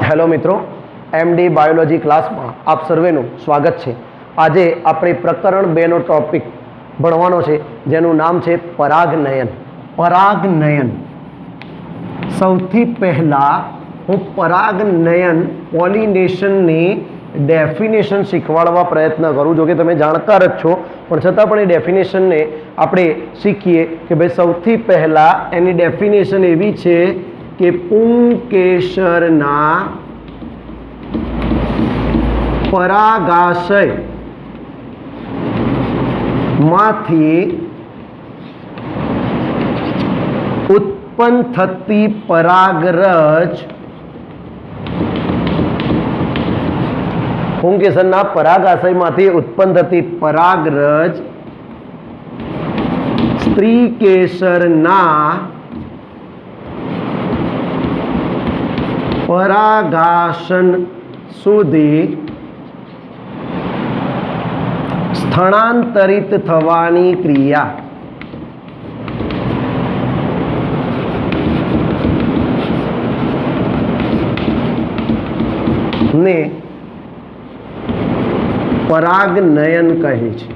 Hello मित्रों, MD biology class में आप सर्वेનું સ્વાગત છે। આજે આપણે પ્રકરણ 2 નો ટોપિક ભણવાનો છે જેનું નામ છે પરાગનયન। પરાગનયન સૌથી પહેલા હું પરાગનયન પોલિનેશનની ડેફિનેશન શીખવાડવા પ્રયત્ન કરું। જો કે તમે જાણકાર જ છો પણ છતાં પણ એ ડેફિનેશનને આપણે શીખીએ કે ભાઈ સૌથી પહેલા એની ડેફિનેશન એવી છે કે પુંકેસરના પરાગાશય માંથી ઉત્પન્ન થતી પરાગરજ પુંકેસરના પરાગાશયમાંથી ઉત્પન્ન થતી પરાગરજ સ્ત્રીકેસરના પરાગાશન સુધી સ્થળાંતરિત થવાની ક્રિયા ને પરાગનયન કહે છે।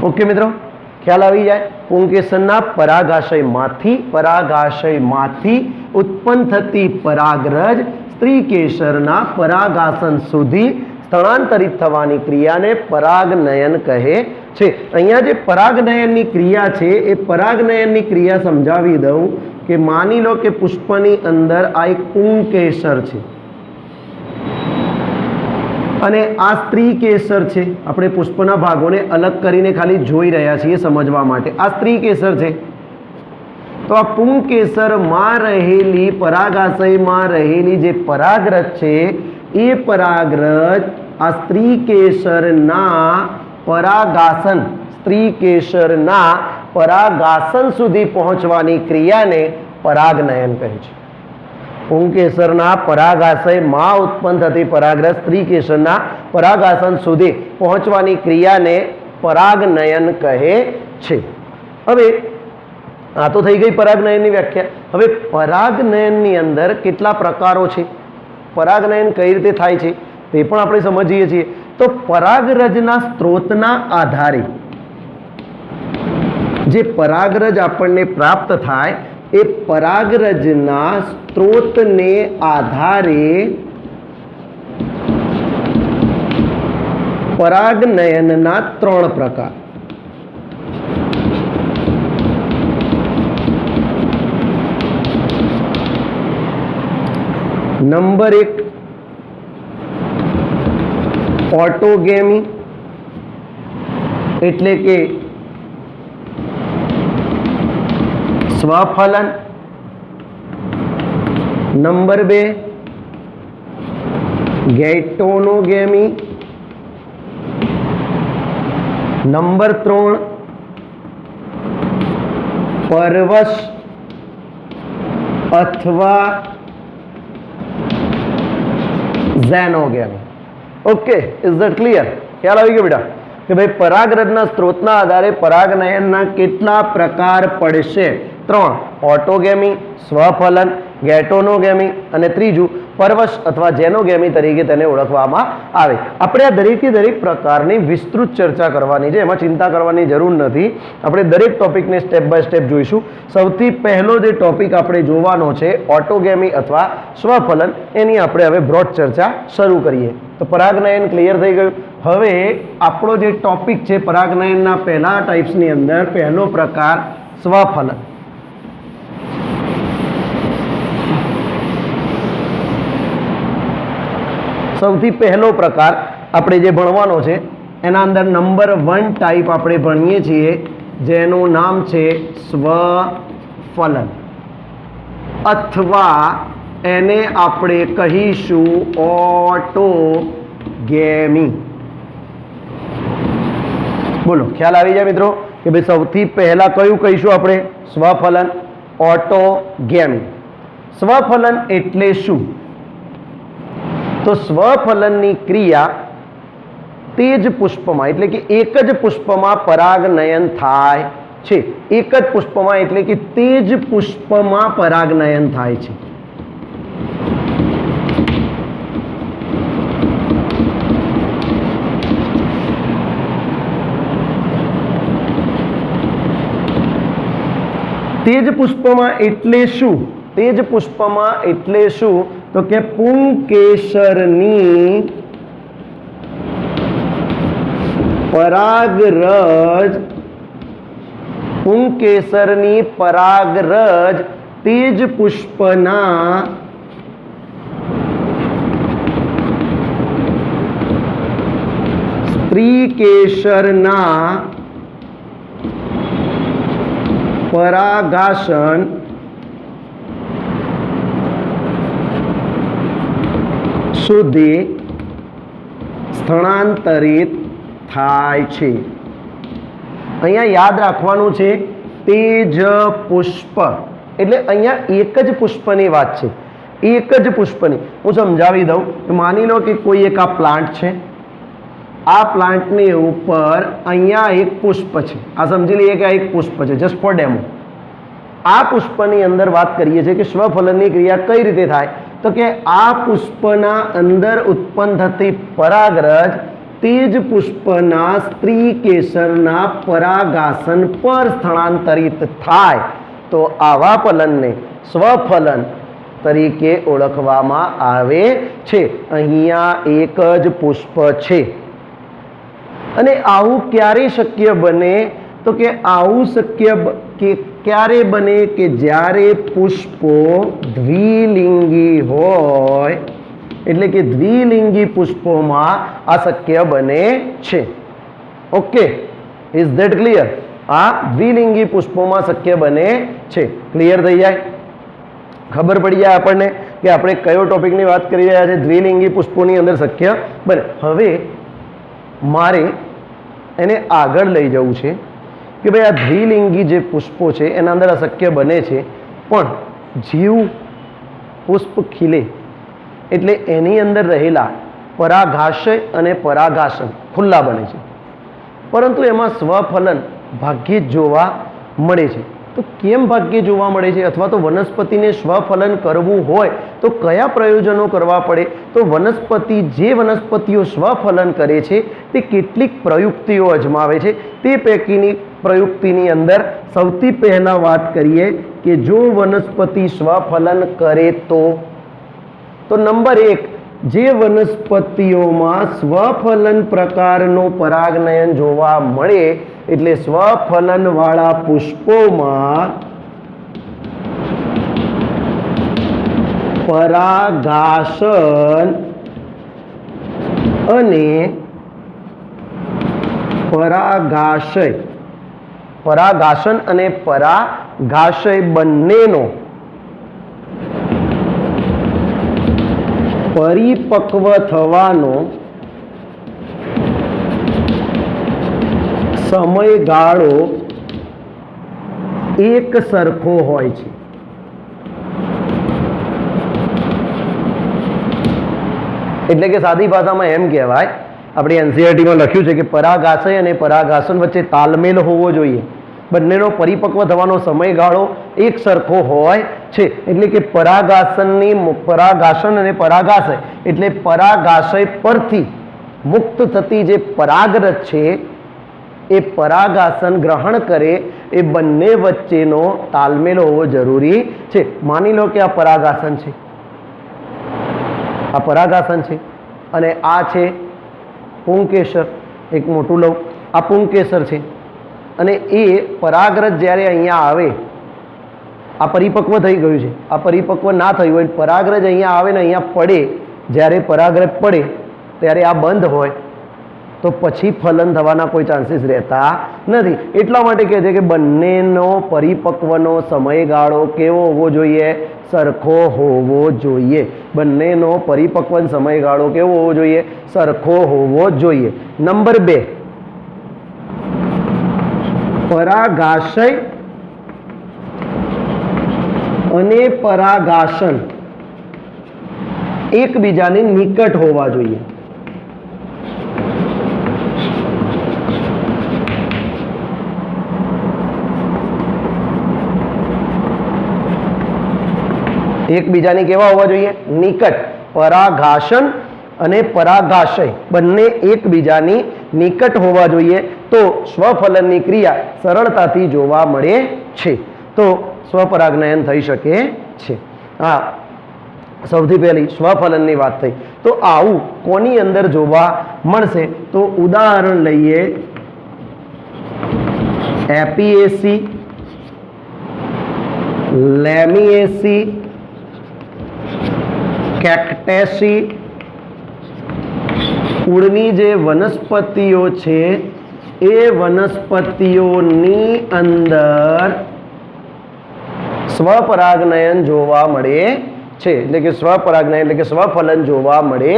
ઓકે મિત્રો, ખ્યાલ આવી જાય। પુંકેસરના પરાગાશયમાંથી ઉત્પન્ન થતી પરાગરજ સ્ત્રીકેસરના પરાગાશન સુધી સ્થળાંતરિત થવાની ક્રિયાને પરાગનયન કહે છે। અહીંયા જે પરાગનયનની ક્રિયા છે એ પરાગનયનની ક્રિયા સમજાવી દઉં કે માની લો કે પુષ્પની અંદર આ એક પુંકેસર છે અને આ સ્ત્રીકેસર છે। આપણે પુષ્પના ભાગોને અલગ કરીને ખાલી જોઈ રહ્યા છીએ સમજવા માટે। આ સ્ત્રીકેસર છે તો આ પુંકેસરમાં રહેલી પરાગાશયમાં રહેલી જે પરાગરજ છે એ પરાગરજ આ સ્ત્રીકેસરના પરાગાશન સુધી પહોંચવાની ક્રિયાને પરાગનયન કહે છે। પુંકેસરના પરાગાશયમાં ઉત્પન્ન થતી પરાગરજ સ્ત્રીકેસરના પરાગાશન સુધી પહોંચવાની ક્રિયાને પરાગનયન કહે છે। હવે આ તો થઈ ગઈ પરાગનયનની વ્યાખ્યા। હવે પરાગનયનની અંદર કેટલા પ્રકારો છે, પરાગનયન કઈ રીતે થાય છે તે પણ આપણે સમજીએ છીએ। તો પરાગરજના સ્ત્રોતના આધારે જે પરાગરજ આપણને પ્રાપ્ત થાય એ પરાગરજના સ્ત્રોતને આધારે પરાગનયનના 3 પ્રકાર। नंबर 1 ऑटोगेमी એટલે કે સ્વફલન। नंबर 2 ગેટોનોગેમી। नंबर 3 પરવશ अथवा xenogamy. Okay, is that clear? ખ્યાલ આવી ગયો બેટા કે ભાઈ પરાગરજના સ્ત્રોતના આધારે પરાગનયનના કેટલા પ્રકાર પડશે? 3, ઓટોગેમી, સ્વફલન, ગેટોનોગેમી અને ત્રીજું પરવશ અથવા ઝેનોગેમી તરીકે તેને ઓળખવામાં આવે। આપણે આ દરેકે દરેક પ્રકારની વિસ્તૃત ચર્ચા કરવાની છે, એમાં ચિંતા કરવાની જરૂર નથી। આપણે દરેક ટોપિકને સ્ટેપ બાય સ્ટેપ જોઈશું। સૌથી પહેલો જે ટોપિક આપણે જોવાનો છે ઓટોગેમી અથવા સ્વફલન, એની આપણે હવે બ્રોડ ચર્ચા શરૂ કરીએ। તો પરાગનયન ક્લિયર થઈ ગયું। હવે આપણો જે ટોપિક છે પરાગનયનના પહેલા ટાઈપ્સની અંદર પહેલો પ્રકાર સ્વફલન। સૌથી પહેલો પ્રકાર આપણે જે ભણવાનો છે એના અંદર નંબર 1 ટાઈપ આપણે ભણીએ છીએ જેનું નામ છે સ્વફલન અથવા એને આપણે કહીશું ઓટોગેમી। બોલો, ખ્યાલ આવી જાય મિત્રો કે ભાઈ સૌથી પહેલા કયું કહીશું આપણે? સ્વફલન, ઓટોગેમી। સ્વફલન એટલે શું? તો સ્વફલનની ક્રિયા તે જ પુષ્પમાં એટલે કે એક જ પુષ્પમાં પરાગનયન થાય છે। એક જ પુષ્પમાં એટલે કે તે જ પુષ્પમાં પરાગનયન થાય છે। તે જ પુષ્પમાં એટલે શું? તે જ પુષ્પમાં એટલે શું? તો કે પુંકેસરની પરાગરજ, પુંકેસરની પરાગરજ તે જ પુષ્પના સ્ત્રીકેસરના પરાગાશન સુધી સ્થળાંતરિત થાય છે। અહીંયા યાદ રાખવાનું છે તે જ પુષ્પ એટલે અહીંયા એક જ પુષ્પની વાત છે, એક જ પુષ્પની। હું સમજાવી દઉં। માની લો કે કોઈ એક આ પ્લાન્ટ છે, આ પ્લાન્ટની ઉપર અહીંયા એક પુષ્પ છે, આ સમજી લઈએ કે આ એક પુષ્પ છે, જસ્ટ ફોર ડેમો। આ પુષ્પની અંદર વાત કરીએ છીએ કે સ્વફલનની ક્રિયા કઈ રીતે થાય, તો કે આ પુષ્પના અંદર ઉત્પન્ન થતી પરાગરજ તે જ પુષ્પના સ્ત્રી કેસરના પરાગાસન પર સ્થળાંતરિત થાય તો આવા ફલનને સ્વફલન તરીકે ઓળખવામાં આવે છે। અહીંયા એક જ પુષ્પ છે અને આવું ક્યારે શક્ય બને, તો કે આવું શક્ય કે ક્યારે બને કે જ્યારે પુષ્પો દ્વિલિંગી હોય, એટલે કે દ્વિલિંગી પુષ્પોમાં આ શક્ય બને છે। Okay, is that clear? આ દ્વિલિંગી પુષ્પોમાં શક્ય બને છે। ક્લિયર થઈ જાય? ખબર પડી જાય આપણને કે આપણે કયો ટોપિકની વાત કરી રહ્યા છે? દ્વિલિંગી પુષ્પોની અંદર શક્ય બને। હવે મારે એને આગળ લઈ જવું છે કે ભાઈ આ દ્વિલિંગી જે પુષ્પો છે એના અંદર અશક્ય બને છે, પણ જીવ પુષ્પ ખીલે એટલે એની અંદર રહેલા પરાગાશય અને પરાગાસન ખુલ્લા બને છે, પરંતુ એમાં સ્વફલન ભાગ્યે જ જોવા મળે છે। તો કેમ ભાગ્યે જોવા મળે છે? અથવા તો વનસ્પતિને સ્વફલન કરવું હોય તો કયા પ્રયોજનો કરવા પડે? તો વનસ્પતિ જે વનસ્પતિઓ સ્વફલન કરે છે તે કેટલીક પ્રયુક્તિઓ અજમાવે છે। તે પૈકીની પ્રયુક્તિની અંદર સૌથી પહેલાં વાત કરીએ કે જો વનસ્પતિ સ્વફલન કરે તો નંબર 1, જે વનસ્પતિઓમાં સ્વફલન પ્રકારનો પરાગનયન જોવા મળે એટલે સ્વફલનવાળા પુષ્પોમાં પરાગાસન અને પરાગાસન અને પરાગાશય બંનેનો પરિપક્વ થવાનો સમયગાળો એક સરખો હોય છે। એટલે કે સાદી ભાષામાં એમ કહેવાય, આપણી એનસીઈઆરટીમાં લખ્યું છે કે પરાગાશય અને પરાગાસન વચ્ચે તાલમેલ હોવો જોઈએ, બંનેનો પરિપક્વ થવાનો સમયગાળો એક સરખો હોય છે। એટલે કે પરાગાસન અને પરાગાશય એટલે પરાગાશય પરથી મુક્ત થતી જે પરાગરજ છે એ પરાગાસન ગ્રહણ કરે એ બંને વચ્ચેનો તાલમેલ હોવો જરૂરી છે। માની લો કે આ પરાગાસન છે, આ પરાગાસન છે અને આ છે પુંકેસર। એક મોટું લઉં, આ પુંકેસર છે અને એ પરાગરજ જ્યારે અહીંયા આવે, આ પરિપક્વ થઈ ગયું છે, આ પરિપક્વ ના થયું હોય, પરાગરજ અહીંયા આવે ને અહીંયા પડે, જ્યારે પરાગરજ પડે ત્યારે આ બંધ હોય તો પછી ફલન થવાના કોઈ ચાન્સીસ રહેતા નથી। એટલા માટે કહે છે કે બંનેનો પરિપક્વનો સમયગાળો કેવો હોવો જોઈએ? સરખો હોવો જોઈએ। બંનેનો પરિપક્વ સમયગાળો કેવો હોવો જોઈએ? સરખો હોવો જોઈએ। નંબર 2, પરાગાશય અને પરાગાસન એકબીજાની નિકટ હોવા જોઈએ। એકબીજાની કેવા હોવા જોઈએ? નિકટ. પરાઘાસન અને પરાગાશય બંને એકબીજાની નિકટ હોવા જોઈએ, તો સ્વફલનની ક્રિયા સરળતાથી જોવા મળે છે, તો સ્વપરાગનયન થઈ શકે છે. હા, સૌથી પહેલી સ્વફલનની વાત થઈ. તો આવું કોની અંદર જોવા મળશે? તો ઉદાહરણ લઈએ, એપિએસી, લેમિએસી, કેક્ટેસી, કુળની જે વનસ્પતિઓ છે એ વનસ્પતિઓની અંદર સ્વપરાગનયન જોવા મળે છે, એટલે કે સ્વપરાગનયન એટલે કે સ્વફલન જોવા મળે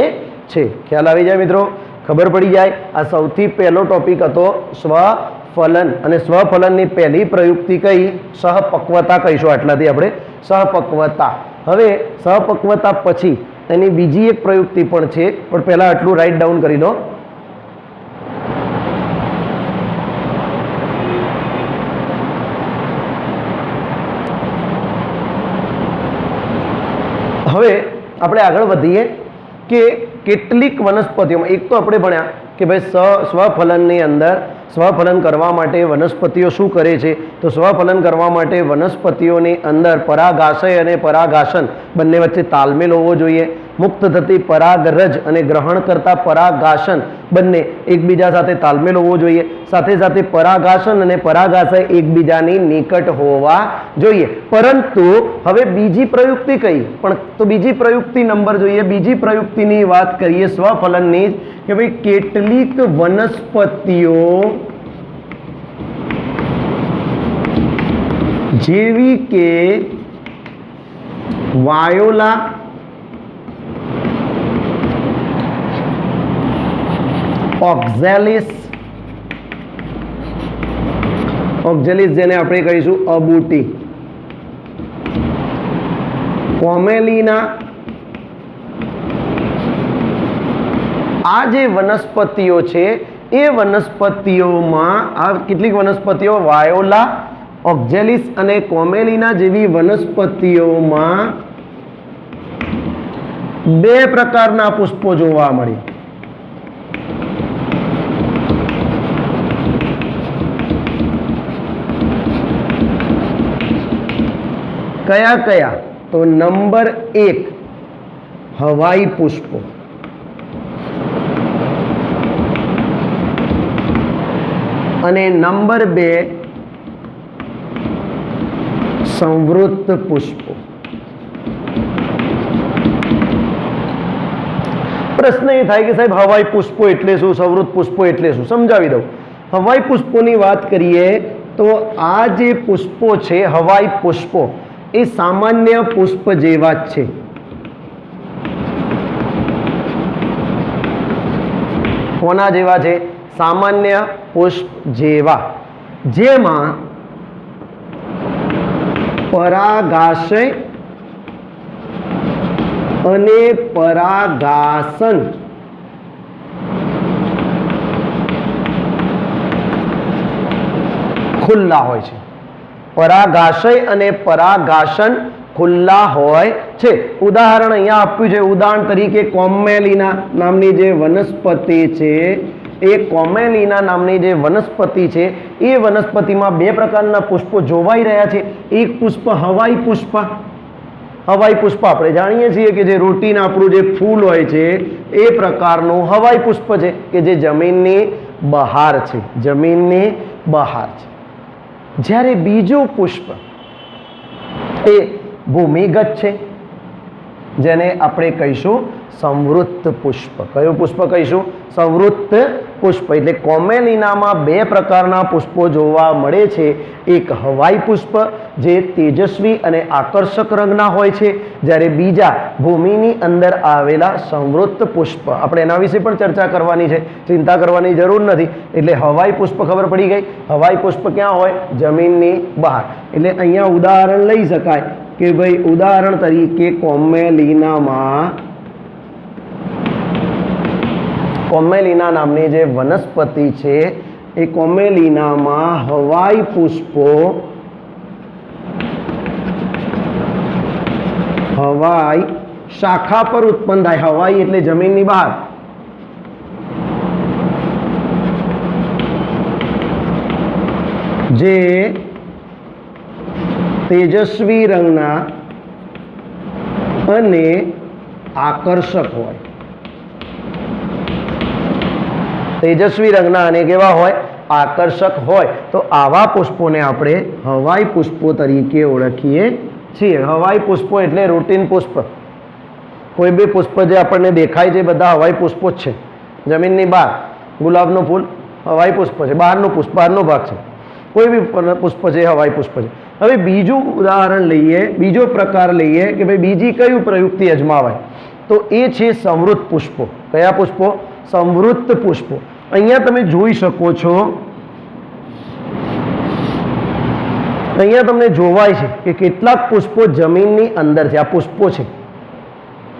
છે. ખ્યાલ આવી જાય મિત્રો? ખબર પડી જાય? આ સૌથી પહેલો ટોપિક હતો સ્વફલન, અને સ્વફલનની પહેલી પ્રયુક્તિ કઈ? સહપક્વતા કહીશું આટલાથી આપણે, સહપક્વતા. હવે સહપક્વતા પછી એની બીજી એક પ્રયુક્તિ પણ છે, પણ પહેલા આટલું રાઇટ ડાઉન કરી લો. હવે આપણે આગળ વધીએ કે કેટલીક વનસ્પતિઓમાં, એક તો આપણે ભણ્યા કે ભાઈ સ્વફલનની અંદર સ્વફલન કરવા માટે વનસ્પતિઓ શું કરે છે? તો સ્વફલન કરવા માટે વનસ્પતિઓની અંદર પરાગાશય અને પરાગાસન બંને વચ્ચે તાલમેલ હોવો જોઈએ. મુક્ત થતી પરાગરજ અને ગ્રહણ કરતા પરાગાસન બંને એકબીજા સાથે તાલમેલ હોવો જોઈએ. સાથે સાથે પરાગાસન અને પરાગાશય એકબીજાની નિકટ હોવા જોઈએ. પરંતુ હવે બીજી પ્રયુક્તિ કઈ? પણ તો બીજી પ્રયુક્તિ નંબર જોઈએ. બીજી પ્રયુક્તિની વાત કરીએ સ્વફલનની, કે ભાઈ કેટલીક વનસ્પતિઓ જેવી કે વાયોલા, ઓક્ઝેલિસ, જેને આપણે કહીશું અબૂટી, કોમેલિના, આ જે વનસ્પતિઓ છે એ વનસ્પતિઓમાં આ કેટલીક વનસ્પતિઓ વાયોલા, ઓક્ઝેલિસ અને કોમેલિના જેવી વનસ્પતિઓમાં બે પ્રકારના પુષ્પો જોવા મળે. કયા કયા? તો નંબર 1 હવાઈ પુષ્પો, અને નંબર 2 સંવૃત્ત પુષ્પો. પ્રશ્ન એ થાય કે સાહેબ હવાઈ પુષ્પો એટલે શું, સંવૃત્ત પુષ્પો એટલે શું? સમજાવી દઉં. હવાઈ પુષ્પોની વાત કરીએ તો આ જે પુષ્પો છે, હવાઈ પુષ્પો, એ સામાન્ય પુષ્પ જેવા જ છે. કોના જેવા છે? સામાન્ય પુષ્પ જેવા, જેમાં પરાગાશય અને પરાગાસન ખુલ્લા હોય છે. પરાગાશય અને પરાગાસન ખુલ્લા હોય છે. ઉદાહરણ અહીંયા આપ્યું છે. ઉદાહરણ તરીકે કોમેલિના નામની જે વનસ્પતિ છે, એ કોમેલિના નામની જે વનસ્પતિ છે, એ વનસ્પતિમાં બે પ્રકારના પુષ્પો જોવાઈ રહ્યા છે. એક પુષ્પ હવાઈ પુષ્પ. હવાઈ પુષ્પ આપણે જાણીએ છીએ કે જે રૂટીન આપણું જે ફૂલ હોય છે એ પ્રકારનું હવાઈ પુષ્પ છે કે જે જમીનની બહાર છે, જમીનની બહાર છે. જ્યારે બીજું પુષ્પ એ ભૂમિગત છે, જેને આપણે કહીશું સંવૃત્ત પુષ્પ. કયું પુષ્પ કહીશું? સંવૃત્ત પુષ્પ. એટલે કોમેલિનામાં બે પ્રકારના પુષ્પો જોવા મળે છે. એક હવાઈ પુષ્પ જે તેજસ્વી અને આકર્ષક રંગના હોય છે, જ્યારે બીજા ભૂમિની અંદર આવેલા સંવૃત્ત પુષ્પ. આપણે એના વિશે પણ ચર્ચા કરવાની છે, ચિંતા કરવાની જરૂર નથી. એટલે હવાઈ પુષ્પ ખબર પડી ગઈ. હવાઈ પુષ્પ ક્યાં હોય? જમીનની બહાર. એટલે અહીંયા ઉદાહરણ લઈ શકાય કે ભાઈ ઉદાહરણ તરીકે કોમેલિના નામની જે વનસ્પતિ છે, એ કોમેલિનામાં હવાઈ પુષ્પો હવાઈ શાખા પર ઉત્પન્ન થાય. હવાઈ એટલે જમીનની બહાર. જે તેજસ્વી રંગના અને આકર્ષક હોય. તેજસ્વી રંગના અને કેવા હોય? આકર્ષક હોય. તો આવા પુષ્પોને આપણે હવાઈ પુષ્પો તરીકે ઓળખીએ છીએ. હવાઈ પુષ્પો એટલે રૂટીન પુષ્પ. કોઈ બી પુષ્પ જે આપણને દેખાય છે બધા હવાઈ પુષ્પો જ છે. જમીનની બહાર ગુલાબનું ફૂલ હવાઈ પુષ્પ છે, બહારનું પુષ્પ બહારનો ભાગ છે. કોઈ બી પુષ્પ છે હવાઈ પુષ્પ છે. હવે બીજું ઉદાહરણ લઈએ, બીજો પ્રકાર લઈએ કે ભાઈ બીજી કયું પ્રયુક્તિ અજમાવાય, તો એ છે સંવૃત્ત પુષ્પો. કયા પુષ્પો? સંવૃત્ત પુષ્પો. અહીંયા તમે જોઈ શકો છો, અહીંયા તમને જોવાય છે કે કેટલાક પુષ્પો જમીનની અંદર છે. આ પુષ્પો છે.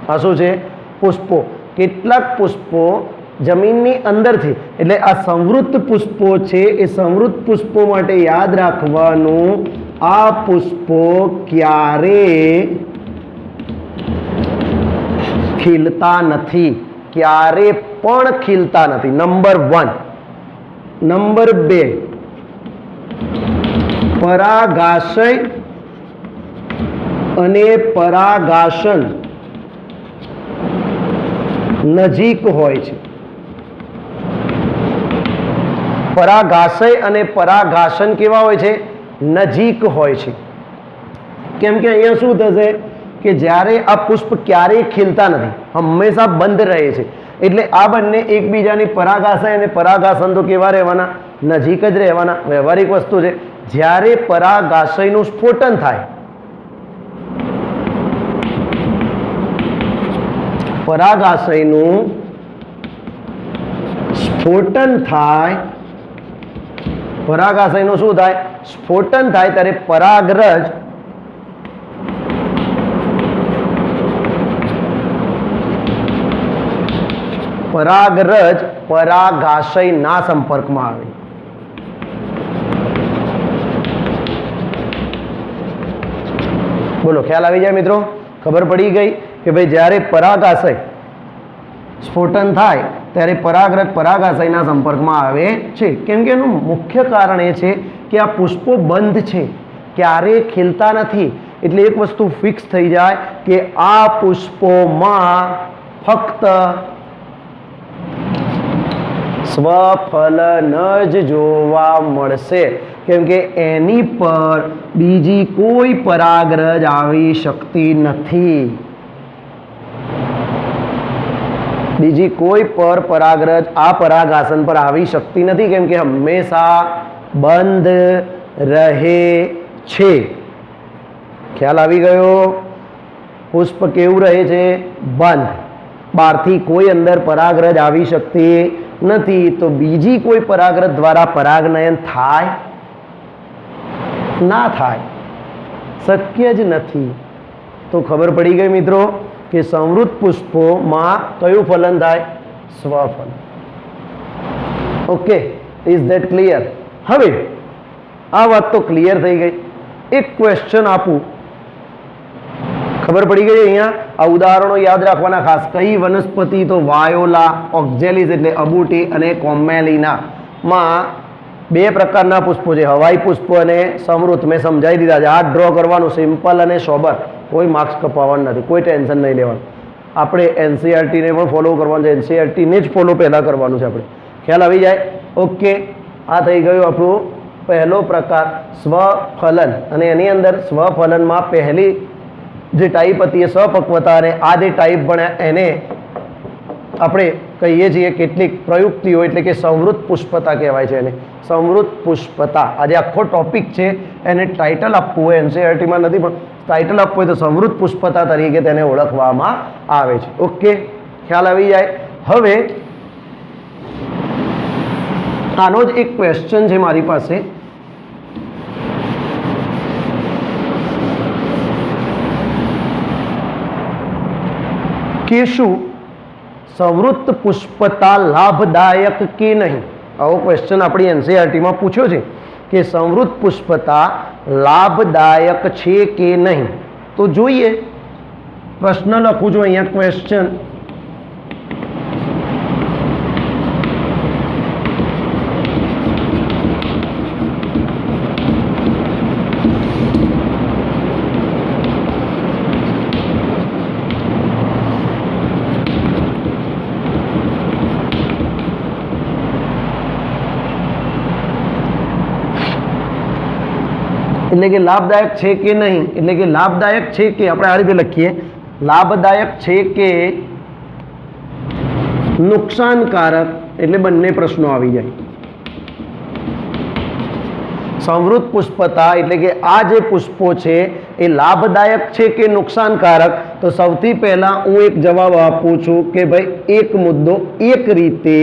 આ શું છે? પુષ્પો. કેટલાક પુષ્પો જમીનની અંદર છે. એટલે આ સંવૃત્ત પુષ્પો છે. એ સંવૃત્ત પુષ્પો માટે યાદ રાખવાનું, આ પુષ્પો ક્યારે ખીલતા નથી. ક્યારે પણ ખીલતા નથી. નંબર 1. નંબર 2, પરાગાશય અને પરાગાસન નજીક હોય છે. પરાગાશય અને પરાગાસન કેવા હોય છે? નજીક હોય છે. કેમ કે અહીંયા શું થશે કે જ્યારે આ પુષ્પ ક્યારેય ખીલતા નથી, હંમેશા બંધ રહે છે. એટલે આ બંને એકબીજાની પરાગાશય અને પરાગાસન તો કેવા રહેવાના? નજીક જ રહેવાના. વ્યવહારિક વસ્તુ છે. જ્યારે પરાગાશયનું સ્ફોટન થાય, પરાગાશયનું સ્ફોટન થાય, પરાગાશયનું શું થાય? સ્ફોટન થાય ત્યારે પરાગરજ પરાગાશયના સંપર્કમાં આવે. બોલો, ખ્યાલ આવી જાય મિત્રો? ખબર પડી ગઈ કે ભાઈ જ્યારે પરાગાશય સ્ફોટન થાય ત્યારે પરાગરજ પરાગાશયના સંપર્કમાં આવે છે. કેમ કે એનું મુખ્ય કારણ એ છે કે આ પુષ્પો બંધ છે, ક્યારેય ખીલતા નથી. એટલે એક વસ્તુ ફિક્સ થઈ જાય કે આ પુષ્પોમાં ફક્ત સ્વફલન જ જોવા મળશે. કેમ કે એની પર બીજી કોઈ પરાગરજ આવી શકતી નથી. બીજી કોઈ પર પરાગરજ આ પરાગાસન પર આવી શકતી નથી. કેમ કે હંમેશા બંધ રહે છે. ખ્યાલ આવી ગયો? પુષ્પ કેવું રહે છે? બંધ. બહારથી કોઈ અંદર પરાગરજ આવી શકતી નથી. તો બીજી કોઈ પરાગરજ દ્વારા પરાગનયન થાય? ના થાય. શક્ય જ નથી. તો ખબર પડી ગઈ મિત્રો કે સંવૃત્ત પુષ્પોમાં કયું ફલન થાય? સ્વફલન. Okay, is that clear? હવે આ વાત તો ક્લિયર થઈ ગઈ. એક ક્વેશ્ચન આપું. ખબર પડી ગઈ? અહીંયા આ ઉદાહરણો યાદ રાખવાના ખાસ. કઈ વનસ્પતિ? તો વાયોલા, ઓક્ઝેલિસ એટલે અબુટી અને કોમેલિના માં બે પ્રકારના પુષ્પો છે, હવાઈ પુષ્પો અને સમૃદ્ધ. મેં સમજાવી દીધા છે. આ ડ્રો કરવાનું, સિમ્પલ અને સોબર. કોઈ માર્ક્સ કપાવવાનું નથી, કોઈ ટેન્શન નહીં લેવાનું. આપણે એનસીઆરટીને પણ ફોલો કરવાનું છે. એનસીઆરટીને જ ફોલો પહેલાં કરવાનું છે આપણે. ખ્યાલ આવી જાય? ઓકે, આ થઈ ગયું આપણું પહેલો પ્રકાર, સ્વફલન. અને એની અંદર સ્વફલનમાં પહેલી જે ટાઈપ હતી એ સ્વપક્વતા, અને આ જે ટાઈપ ભણ્યા એને આપણે કહીએ છીએ કેટલીક પ્રયુક્તિઓ, એટલે કે સંવૃત્ત પુષ્પતા કહેવાય છે એને. સંવૃત્ત પુષ્પતા. આજે આખો ટોપિક છે, એને ટાઇટલ આપવું હોય, એનસીઆરટીમાં નથી પણ ટાઇટલ આપવું હોય તો સંવૃત્ત પુષ્પતા તરીકે તેને ઓળખવામાં આવે છે. ઓકે, ખ્યાલ આવી જાય? હવે આનો જ એક ક્વેશ્ચન છે મારી પાસે. કે શું સંવૃત્ત પુષ્પતા લાભદાયક કે નહીં? આવો ક્વેશ્ચન આપણી એનસીઆરટીમાં પૂછ્યો છે કે સંવૃત્ત પુષ્પતા લાભદાયક છે કે નહીં. તો જોઈએ પ્રશ્ન લખું છું અહીંયા, ક્વેશ્ચન. એટલે કે લાભદાયક છે કે નહીં, એટલે કે લાભદાયક છે કે, આપણે આ રીતે લખીએ, લાભદાયક છે કે નુકસાનકારક, એટલે બંને પ્રશ્નો આવી જાય. સંવૃત પુષ્પતા એટલે કે આ જે પુષ્પો છે એ લાભદાયક છે કે નુકસાનકારક. તો સૌથી પહેલા હું એક જવાબ આપું છું કે ભાઈ એક મુદ્દો, એક રીતે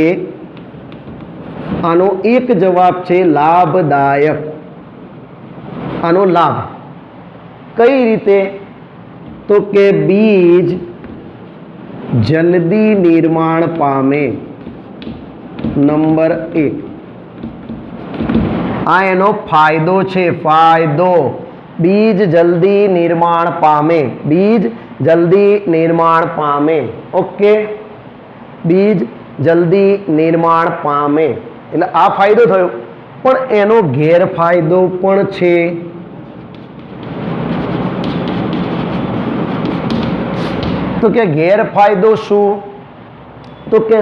આનો એક જવાબ છે લાભદાયક. આનો લાભ કઈ રીતે? તો કે બીજ જલ્દી નિર્માણ પામે, નંબર 1. આ એનો ફાયદો છે, ફાયદો. બીજ જલ્દી નિર્માણ પામે, બીજ જલ્દી નિર્માણ પામે. ઓકે, બીજ જલ્દી નિર્માણ પામે એટલે આ ફાયદો થયો. પણ એનો ગેરફાયદો પણ છે. તો કે ગેરફાયદો શું? તો કે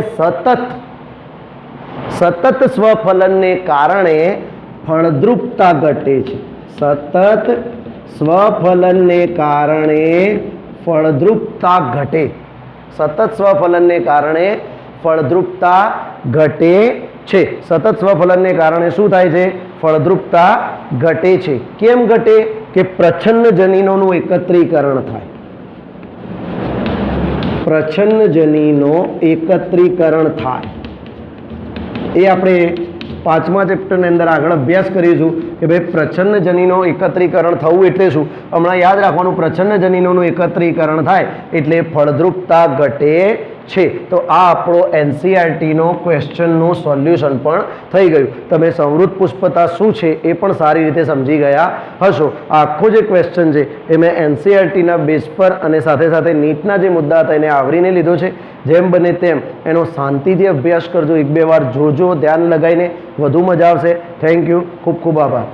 સતત સ્વફલનને કારણે ફળદ્રુપતા ઘટે છે. સતત સ્વફલનને કારણે ફળદ્રુપતા ઘટે. સતત સ્વફલનને કારણે ફળદ્રુપતા ઘટે છે. સતત સ્વફલનને કારણે શું થાય છે? ફળદ્રુપતા ઘટે છે. કેમ ઘટે? કે પ્રચ્છન્ન જનીનોનું એકત્રીકરણ થાય. પ્રચ્છન્ન જનીનો એકત્રીકરણ થાય એ આપણે 5મા ચેપ્ટરની અંદર આગળ અભ્યાસ કરીશું કે ભાઈ પ્રચ્છન્ન જનીનો એકત્રીકરણ થવું એટલે શું. હમણાં યાદ રાખવાનું, પ્રચ્છન્ન જનીનોનું એકત્રીકરણ થાય એટલે ફળદ્રુપતા ઘટે છે. તો આ આપણો એનસીઈઆરટીનો ક્વેશ્ચનનું સોલ્યુશન પણ થઈ ગયું. તમે સંવૃત પુષ્પતા શું છે એ પણ સારી રીતે સમજી ગયા હશો. આખો જે ક્વેશ્ચન છે એ મેં એનસીઈઆરટીના બેઝ પર અને સાથે સાથે નીટના જે મુદ્દા હતા એને આવરીને લીધો છે. જેમ બને તેમ એનો શાંતિથી અભ્યાસ કરજો, 1-2 વાર જોજો, ધ્યાન લગાવીને, વધુ મજા આવશે. થેન્ક યુ, ખૂબ ખૂબ આભાર.